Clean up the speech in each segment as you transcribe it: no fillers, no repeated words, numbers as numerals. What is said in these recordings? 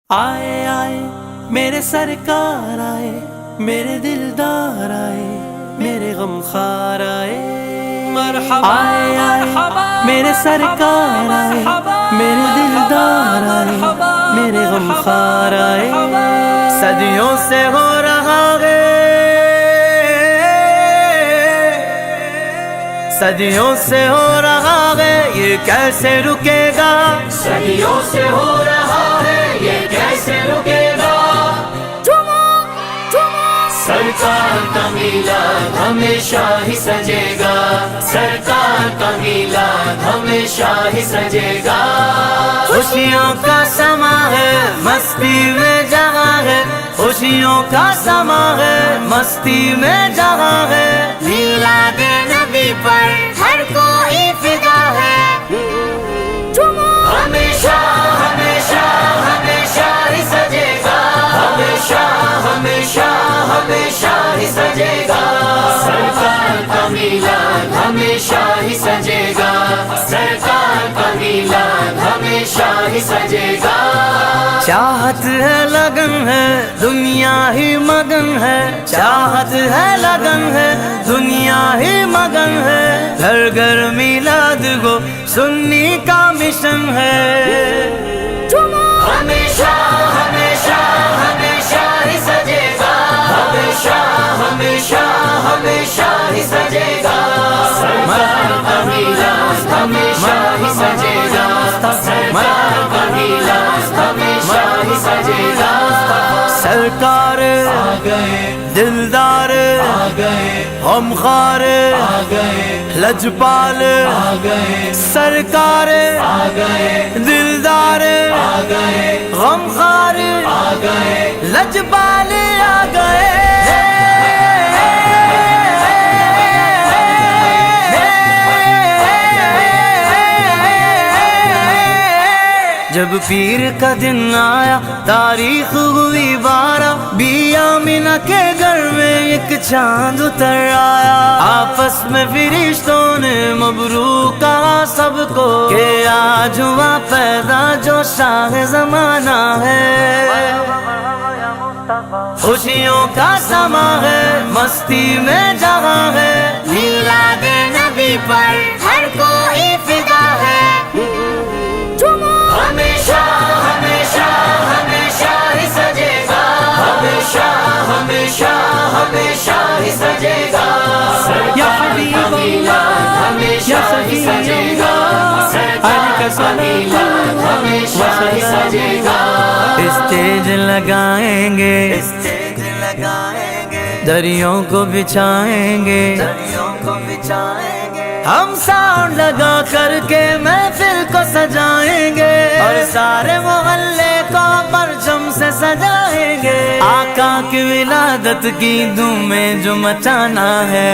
آئے آئے میرے سرکار آئے، میرے دلدار آئے، میرے غمخوار آئے، مرحبا آئے آئے میرے سرکار آئے، میرے دلدار آئے، میرے غمخوار آئے۔ صدیوں سے ہو رہا ہے، صدیوں سے ہو رہا ہے، یہ کیسے رکے گا؟ صدیوں سے ہو رہا ہے، یہ کیسے رکے گا؟ سرکار کا میلاد ہمیشہ ہی سجے گا، سرکار کا میلاد ہمیشہ ہی سجے گا۔ خوشیوں کا سما ہے، مستی میں جہاں ہے، خوشیوں کا سما ہے، مستی میں جہاں ہے، میلاد نبی پر ہر کوئی فدا ہے۔ ہمیشہ ہمیشہ ہمیشہ ہی سجے گا، ہمیشہ ہمیشہ ہمیشہ ہی سجے گا۔ سرکار کا میلاد ہمیشہ ہی سجے گا، سرکار کا میلاد ہمیشہ ہی سجے گا۔ چاہت ہے لگن ہے، دنیا ہی مگن ہے، چاہت ہے لگن ہے، دنیا ہی مگن ہے، گھر گھر میلاد کو سننے کا مشن ہے۔ ہمیشہ ہمیشہ ہمیشہ ہی سجے گا، ہمیشہ ہمیشہ ہمیشہ ہی سجے گا۔ سرکار کا میلاد ہمیشہ ہی سجے گا، سرکار کا میلاد ہمیشہ ہی سجے گا۔ سرکار آ گئے، دلدار آ گئے، غمخوار آ گئے، لجپال آ گئے، سرکار آ گئے، دلدار آ گئے، غمخوار آ گئے۔ لجپال آ گئے۔ جب پیر کا دن آیا، تاریخ ہوئی 12، بی آمینہ کے گھر میں ایک چاند اتر آیا۔ آپس میں فرشتوں نے مبروک کہا سب کو کہ آج ہوا پیدا جو شاہ زمانہ ہے۔ خوشیوں کا سما ہے، مستی میں جہاں ہے، میلاد نبی پر ہر کوئی فدا ہے۔ ہمیشہ ہمیشہ ہمیشہ ہی سجے گا، ہمیشہ ہمیشہ ہمیشہ ہی سجے گا۔ سرکار کا میلاد ہمیشہ ہی سجے گا، سرکار کا میلاد ہمیشہ ہی سجے گا۔ اسٹیج لگائیں گے، اسٹیج لگائیں گے، دریوں کو بچھائیں گے، دریوں کو بچھائیں گے، ہم ساؤنڈ لگا کر کے محفل کو سجائیں گے، اور سارے محلے کو پرچم سے سجائیں گے۔ آقا کی ولادت کی دھومیں جو مچانا ہے،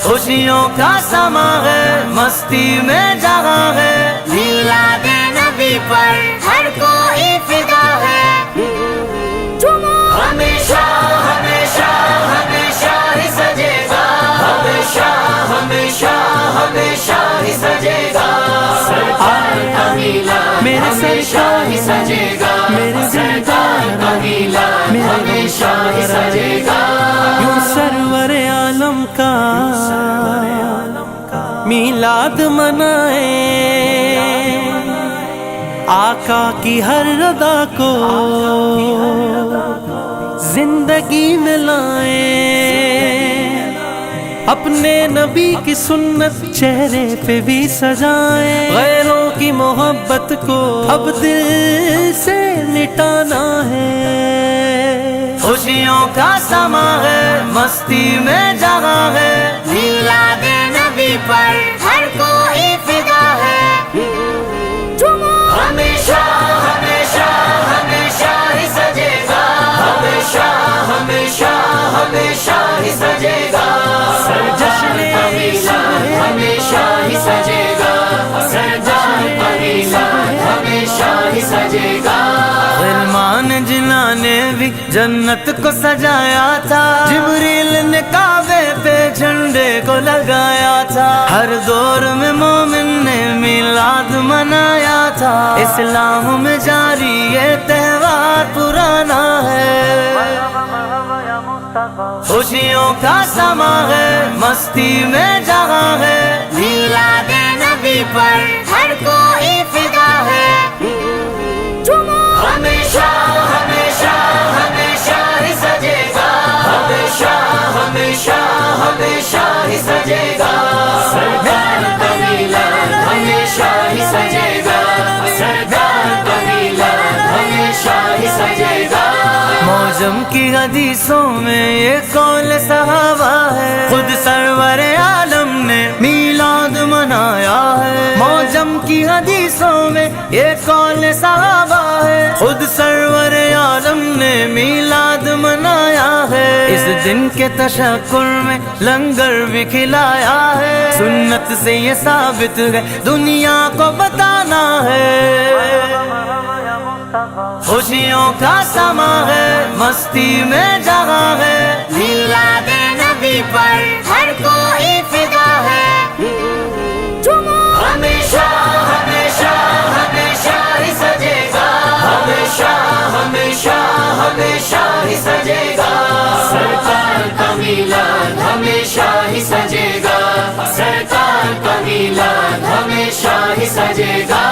خوشیوں کا سما ہے، مستی میں جہاں ہے، میلاد نبی پر ہر کوئی فدا ہے۔ ہمیشہ ہمیشہ ہمیشہ ہی سجے گا، ہمیشہ ہمیشہ ہمیشہ ہی سجے گا۔ سرکار کا میلاد میرے ہمیشہ ہی سجے گا، میرے سرکار کا میلاد ہمیشہ ہی سجے گا۔ یوں سرور عالم کا میلاد منائیں، آقا کی ہر ادا کو زندگی میں لائیں، اپنے نبی کی سنت چہرے پہ بھی سجائیں، غیروں کی محبت کو اب دل سے مٹانا ہے۔ خوشیوں کا سما ہے، مستی میں جہاں ہے، میلاد نبی پر ہر کوئی فدا ہے۔ ہمیشہ ہمیشہ ہمیشہ ہی سجے گا، ہمیشہ ہمیشہ ہمیشہ ہی سجے گا۔ سرکار کا میلاد ہمیشہ ہی سجے گا، سرکار کا میلاد ہمیشہ ہی سجے گا۔ غلمان جناں نے بھی جنت کو سجایا تھا، جبریل نے کعبے پہ جھنڈے کو لگایا تھا، ہر دور میں مومن نے میلاد میلاد منایا تھا، اسلام میں جاری یہ تہوار پرانا ہے، خوشیوں کا سما ہے، مستی میں جہاں ہے، میلاد نبی پر ہر کوئی فدا ہے، ہمیشہ ہمیشہ ہمیشہ ہی سجے گا، ہمیشہ ہمیشہ ہمیشہ ہی سجے گا، سرکار کا میلاد ہمیشہ ہی سجے گا، سرکار کا میلاد ہمیشہ ہی سجے گا۔ موجم کی حدیثوں میں یہ قول صحابہ ہے، خود سرور عالم نے میلاد منایا ہے، موجم کی حدیثوں میں یہ قول صحابہ ہے، خود سرور عالم نے میلاد منایا ہے، اس دن کے تشکر میں لنگر بھی کھلایا ہے، سنت سے یہ ثابت ہے دنیا کو بتانا ہے، خوشیوں کا سما ہے، مستی میں جہاں ہے، میلاد نبی پر ہر کوئی فدا ہے، ہمیشہ ہمیشہ ہمیشہ ہی سجے گا، ہمیشہ ہمیشہ ہمیشہ ہی سجے گا، سرکار کا میلاد ہمیشہ ہی سجے گا، سرکار کا میلاد ہمیشہ ہی سجے گا۔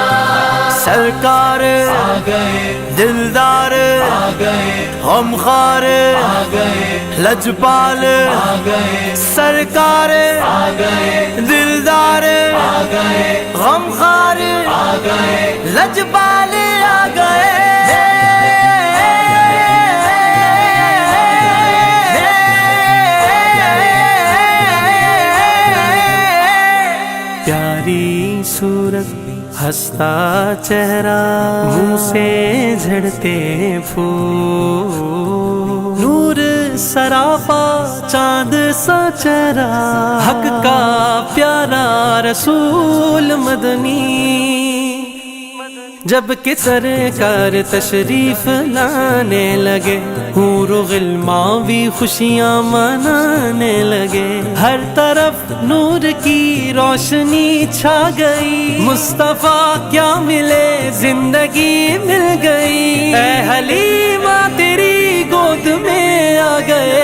سرکار آ گئے دلدار آ گئے غمخوار آ گئے لجپال آ گئے سرکار آ گئے دلدار آ گئے غمخوار آ گئے لجپال آ گئے، پیاری صورت ہنستا چہرہ منہ سے جھڑتے پھول، نور سراپا چاند سا چہرہ حق کا پیارا رسول مدنی، جب کہ سرکار تشریف لانے لگے حور و غلمان بھی خوشیاں منانے لگے، ہر طرف نور کی روشنی چھا گئی، مصطفیٰ کیا ملے زندگی مل گئی، اے حلیمہ تیری گود میں آ گئے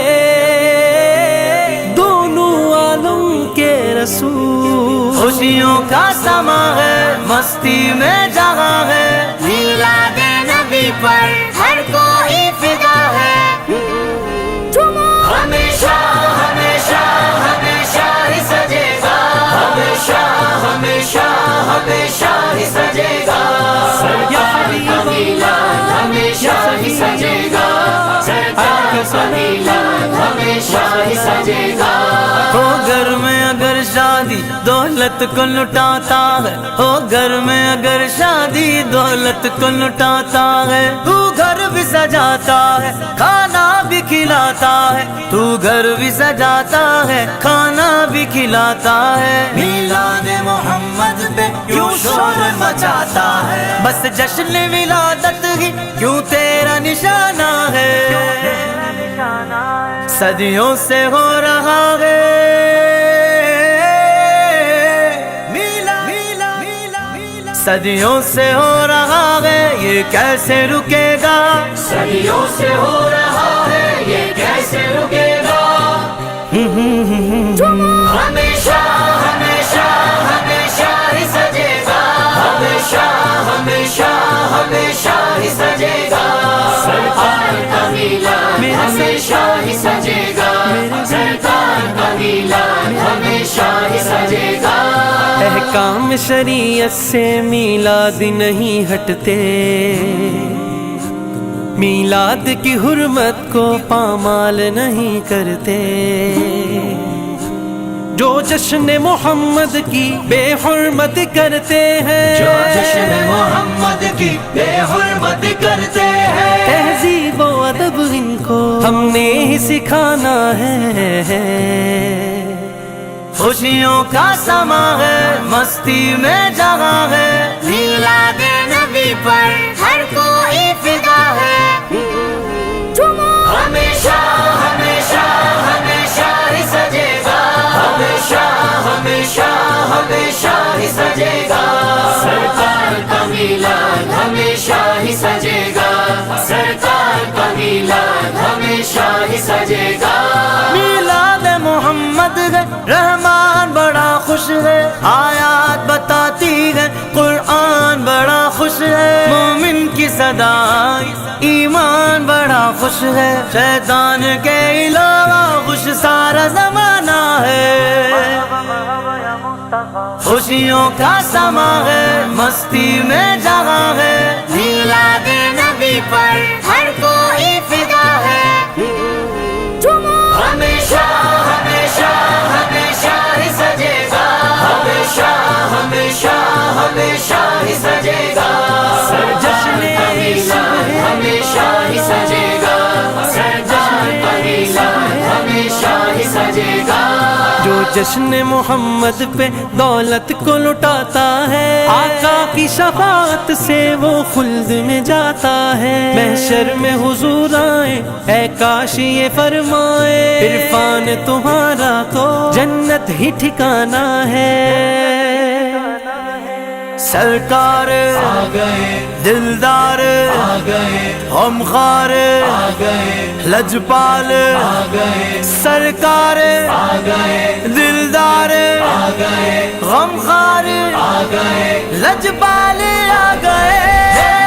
دونوں عالم کے رسول، خوشیوں کا سما ہے، مستی میں جہاں ہے، میلاد نبی پر ہر کوئی فدا ہے، ہمیشہ ہمیشہ ہمیشہ ہی سجے گا، ہمیشہ ہمیشہ ہمیشہ ہی سجے گا، سرکار کا میلاد ہمیشہ ہی سجے گا، سرکار کا میلاد ہمیشہ ہی سجے گا۔ ہو گھر میں اگر شادی دولت کو لٹاتا ہے، ہو گھر میں اگر شادی دولت کو لٹاتا ہے، تو گھر بھی سجاتا ہے کھانا بھی کھلاتا ہے، تو گھر بھی سجاتا ہے کھانا بھی کھلاتا ہے، میلاد محمد پہ کیوں شور مچاتا ہے، بس جشن ولادت ہی کیوں تیرا نشانہ ہے، صدیوں سے ہو رہا ہے صدیوں سے ہو رہا ہے، یہ کیسے رکے گا، صدیوں سے ہو رہا ہے یہ کیسے رکے گا، ہمیشہ ہمیشہ ہمیشہ ہی سجے گا، ہمیشہ ہمیشہ ہمیشہ ہی سجے گا، سرکار کا میلاد ہمیشہ ہی سجے گا، سرکار کا میلاد ہمیشہ ہی سجے گا۔ احکام شریعت سے میلاد نہیں ہٹتے، میلاد کی حرمت کو پامال نہیں کرتے، جو جشن محمد کی بے حرمت کرتے ہیں، جو جشن محمد کی بے حرمت کرتے ہیں، تہذیب و ادب ان کو ہم نے ہی سکھانا ہے، خوشیوں کا سما ہے، مستی میں جہاں ہے، میلاد نبی پر ہر کوئی فدا ہے، ہمیشہ ہمیشہ ہمیشہ ہی سجے گا، ہمیشہ ہمیشہ ہمیشہ ہی سجے گا، سرکار کا میلاد ہمیشہ ہی سجے گا، سرکار کا میلاد ہمیشہ ہی سجے گا۔ میلاد محمد ہے، رحمان بڑا خوش ہے، آیات بتاتی ہے، قرآن بڑا خوش ہے، مومن کی صدا ایمان بڑا خوش ہے، شیطان کے علاوہ خوش سارا زمانہ ہے، خوشیوں کا سما ہے، مستی میں جگہ ہے، میلاد نبی پر ہر کوئی فدا ہے، ہمیشہ ہمیشہ ہمیشہ ہی سجے گا، ہمیشہ ہمیشہ ہمیشہ ہی سجے گا، جشن کا میلاد ہمیشہ ہی سجے گا، سرکار کا میلاد ہمیشہ ہی سجے گا۔ جو جشن محمد پہ دولت کو لٹاتا ہے، آقا کی شفاعت سے وہ خلد میں جاتا ہے، محشر میں حضور آئے اے کاش یہ فرمائے، عرفان تمہارا تو جنت ہی ٹھکانا ہے۔ سرکار آ گئے، دلدار آ گئے، غمخوار آ گئے، لجپال آ گئے، سرکار آ گئے، دلدار آ گئے، غمخوار آ گئے، لجپال آ گئے۔